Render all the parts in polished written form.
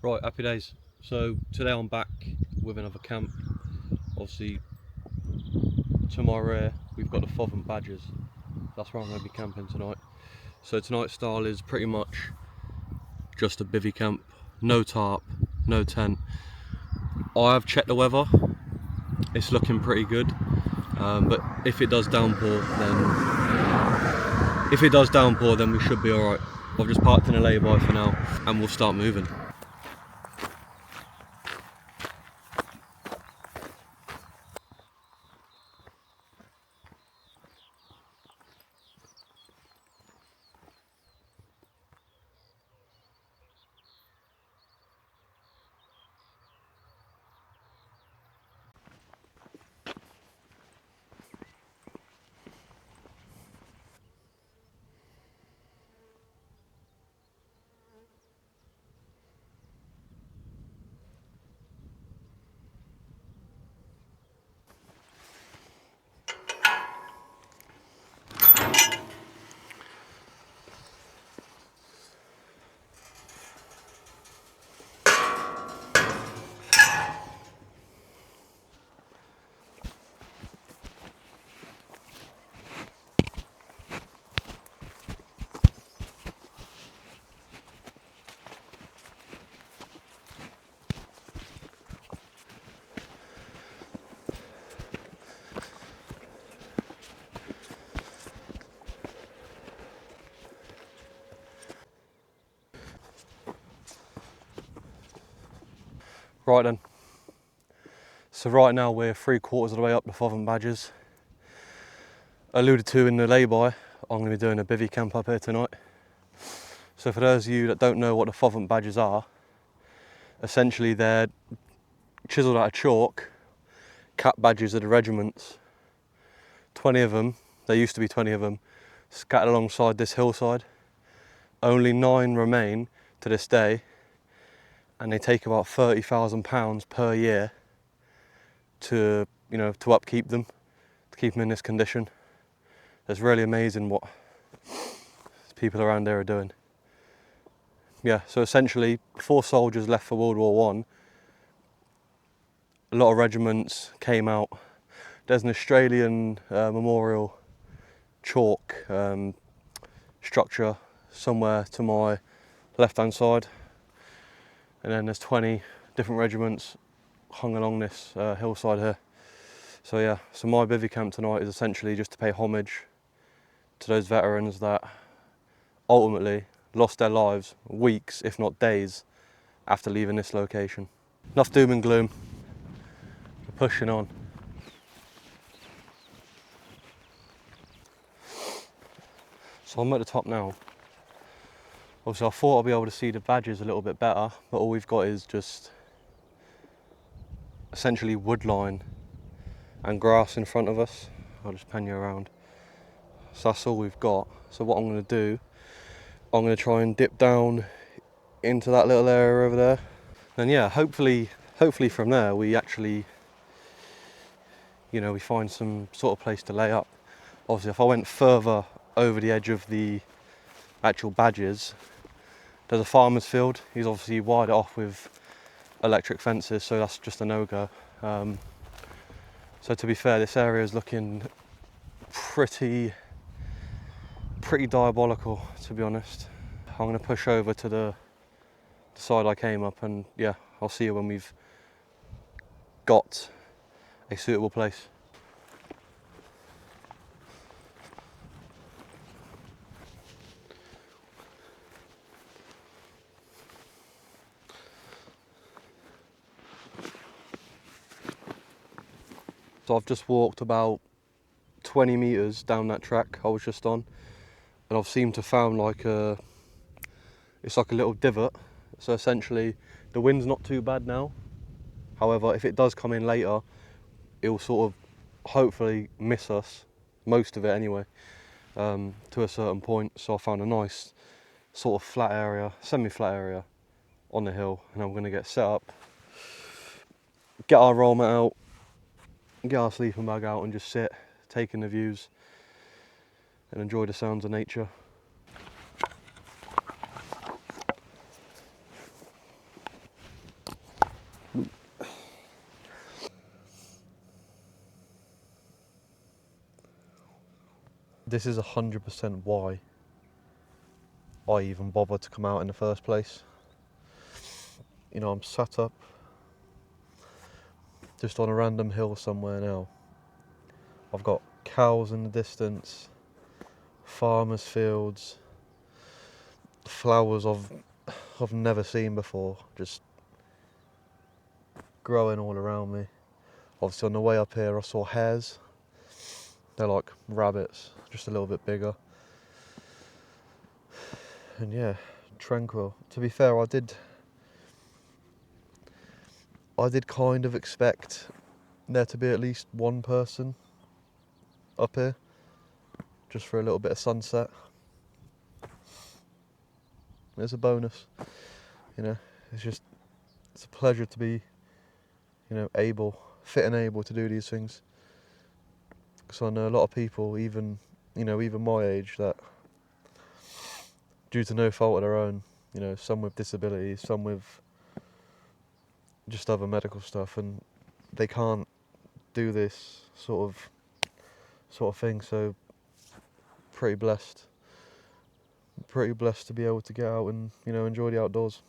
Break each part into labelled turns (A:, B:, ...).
A: Right, happy days. So today I'm back with another camp. Obviously to my rear we've got the Fovant Badgers. That's where I'm going to be camping tonight. So tonight's style is pretty much just a bivvy camp. No tarp, no tent. I have checked the weather. It's looking pretty good. But if it does downpour then we should be alright. I've just parked in a lay-by for now and we'll start moving. Right then, so right now we're 3/4 of the way up the Fovant Badgers. Alluded to in the lay-by, I'm going to be doing a bivvy camp up here tonight. So for those of you that don't know what the Fovant Badgers are, essentially they're chiselled out of chalk, cap badges of the regiments. 20 of them, there used to be 20 of them, scattered alongside this hillside. Only 9 remain to this day, and they take about £30,000 per year to upkeep them, to keep them in this condition. It's really amazing what people around there are doing. Yeah, so essentially 4 soldiers left for World War I. A lot of regiments came out. There's an Australian memorial chalk structure somewhere to my left hand side, and then there's 20 different regiments hung along this hillside here. So yeah, so my bivvy camp tonight is essentially just to pay homage to those veterans that ultimately lost their lives weeks, if not days, after leaving this location. Enough doom and gloom, we're pushing on. So I'm at the top now. Obviously I thought I'd be able to see the badges a little bit better, but all we've got is just essentially woodline and grass in front of us. I'll just pan you around. So that's all we've got. So what I'm going to do, I'm going to try and dip down into that little area over there. And yeah, hopefully from there we actually, we find some sort of place to lay up. Obviously if I went further over the edge of the actual badges, there's a farmer's field. He's obviously wired it off with electric fences, so that's just a no-go. So to be fair, this area is looking pretty diabolical, to be honest. I'm going to push over to the side I came up, and yeah, I'll see you when we've got a suitable place. So I've just walked about 20 metres down that track I was just on, and I've seemed to found it's like a little divot. So essentially the wind's not too bad now. However, if it does come in later, it will sort of hopefully miss us, most of it anyway, to a certain point. So I found a nice sort of flat area, semi-flat area on the hill, and I'm going to get set up, get our roll mat out, get our sleeping bag out and just sit, taking the views and enjoy the sounds of nature. this is 100% why I even bothered to come out in the first place. You know, I'm sat up just on a random hill somewhere now. I've got cows in the distance, farmers' fields, flowers I've never seen before, just growing all around me. Obviously on the way up here I saw hares. They're like rabbits, just a little bit bigger. And yeah, tranquil. To be fair, I did kind of expect there to be at least one person up here, just for a little bit of sunset. It's a bonus, you know. It's a pleasure to be, you know, fit and able to do these things. Because I know a lot of people, even my age, that due to no fault of their own, you know, some with disabilities, some with just other medical stuff, and they can't do this sort of thing. So pretty blessed to be able to get out and, you know, enjoy the outdoors.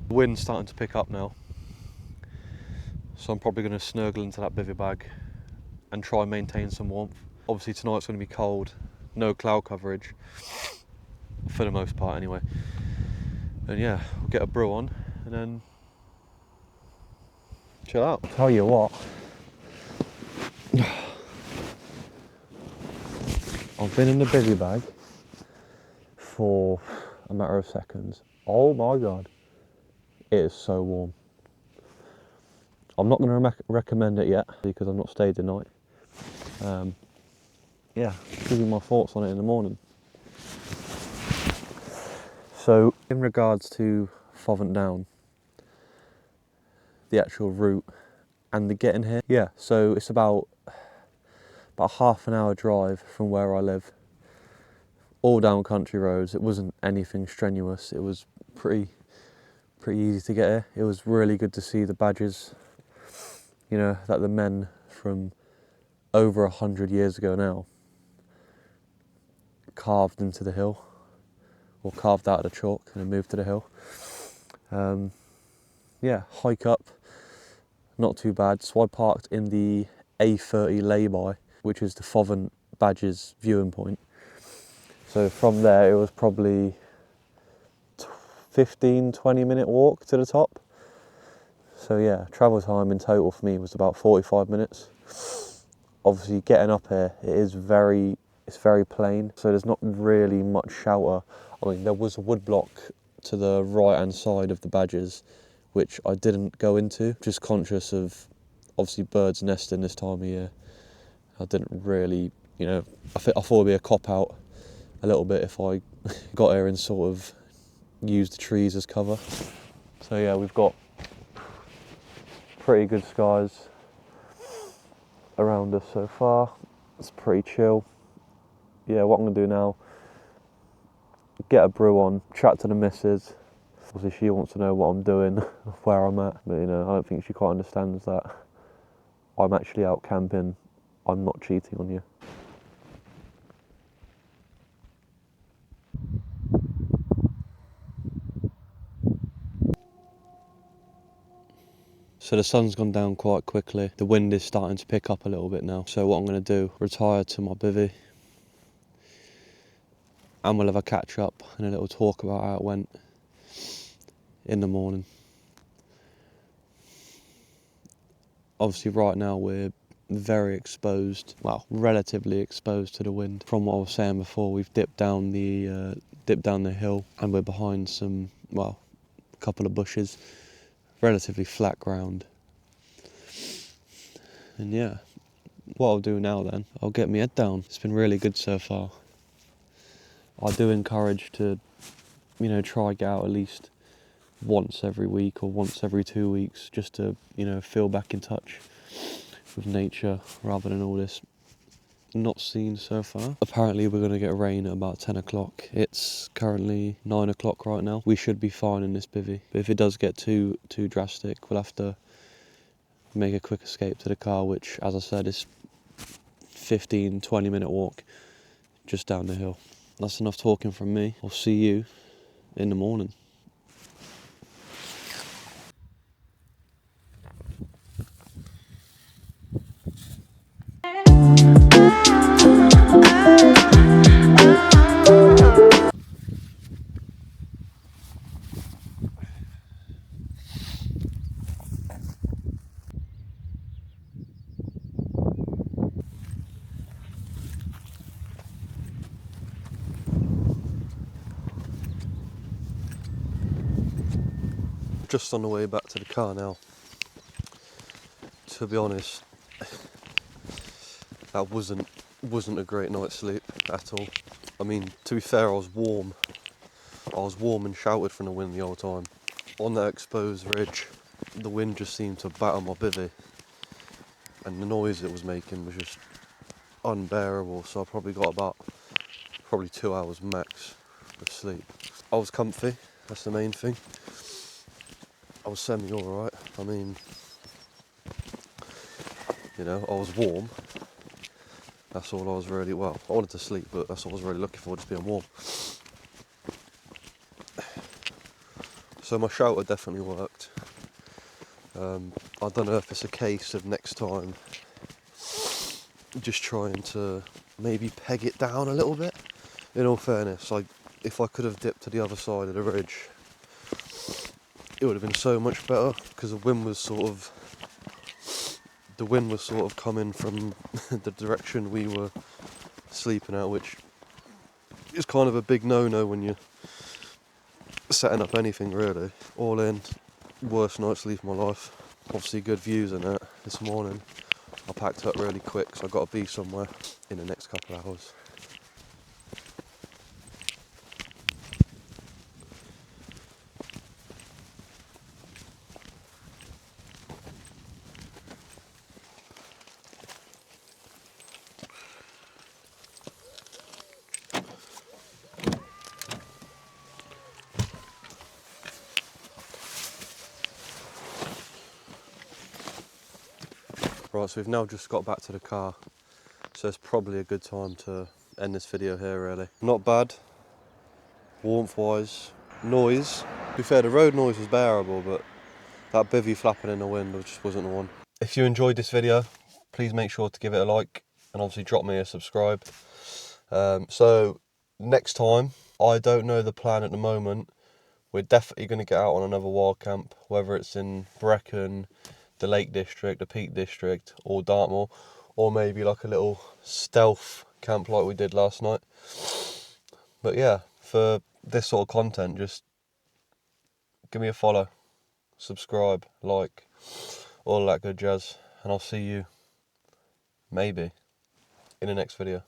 A: The wind's starting to pick up now, so I'm probably going to snuggle into that bivvy bag and try and maintain some warmth. Obviously tonight's going to be cold, no cloud coverage, for the most part anyway. And yeah, we'll get a brew on and then chill out.
B: Tell you what, I've been in the bivvy bag for a matter of seconds. Oh my god, it is so warm. I'm not going to recommend it yet because I've not stayed the night. Yeah, give you my thoughts on it in the morning. So, in regards to Fovant Down, the actual route and the getting here, yeah, so it's about half an hour drive from where I live. All down country roads. It wasn't anything strenuous. It was pretty easy to get here. It was really good to see the badges, you know, that the men from over 100 years ago now carved into the hill, or carved out of the chalk and then moved to the hill. Yeah, hike up, not too bad. So I parked in the A30 lay-by, which is the Fovant Badges viewing point. So from there it was probably 15-20 minute walk to the top. So yeah, travel time in total for me was about 45 minutes. Obviously getting up here, it's very plain, so there's not really much shelter. I mean, there was a wood block to the right hand side of the badges, which I didn't go into, just conscious of obviously birds nesting this time of year. I didn't really, you know, I thought it'd be a cop out a little bit if I got here and sort of used the trees as cover. So yeah, we've got pretty good skies around us so far. It's pretty chill. Yeah, what I'm gonna do now, get a brew on, chat to the missus. Obviously she wants to know what I'm doing, where I'm at, but you know, I don't think she quite understands that I'm actually out camping. I'm not cheating on you. So the sun's gone down quite quickly. The wind is starting to pick up a little bit now. So what I'm going to do, retire to my bivvy, and we'll have a catch up and a little talk about how it went in the morning. Obviously right now we're very exposed, well, relatively exposed to the wind. From what I was saying before, we've dipped down the hill, and we're behind some, well, a couple of bushes, relatively flat ground. And yeah, what I'll do now then, I'll get my head down. It's been really good so far. I do encourage to, you know, try get out at least once every week or once every 2 weeks, just to, you know, feel back in touch with nature rather than all this not seen so far. Apparently we're going to get rain at about 10 o'clock. It's currently 9 o'clock right now. We should be fine in this bivvy, but if it does get too drastic, we'll have to make a quick escape to the car, which, as I said, is 15-20 minute walk just down the hill. That's enough talking from me. I'll see you in the morning.
A: Just on the way back to the car now. To be honest, that wasn't a great night's sleep at all. I mean, to be fair, I was warm and shouted from the wind the whole time. On that exposed ridge, the wind just seemed to batter my bivvy, and the noise it was making was just unbearable. So I probably got about 2 hours max of sleep. I was comfy, that's the main thing. I was semi alright. I mean, you know, I was warm. That's all I was really, well, I wanted to sleep, but that's all I was really looking for, just being warm. So my shouter definitely worked. I don't know if it's a case of next time just trying to maybe peg it down a little bit. In all fairness, if I could have dipped to the other side of the ridge, it would have been so much better, because the wind was sort of coming from the direction we were sleeping at, which is kind of a big no-no when you're setting up anything really. All in, worst night's sleep of my life. Obviously good views in that this morning. I packed up really quick, so I've got to be somewhere in the next couple of hours. Right, so we've now just got back to the car, so it's probably a good time to end this video here really. Not bad, warmth wise. Noise, to be fair, the road noise was bearable, but that bivvy flapping in the wind just wasn't the one. If you enjoyed this video, please make sure to give it a like, and obviously drop me a subscribe. So next time, I don't know the plan at the moment. We're definitely going to get out on another wild camp, whether it's in Brecon, the Lake District, the Peak District, or Dartmoor, or maybe like a little stealth camp like we did last night. But yeah, for this sort of content, just give me a follow, subscribe, like, all that good jazz, and I'll see you maybe in the next video.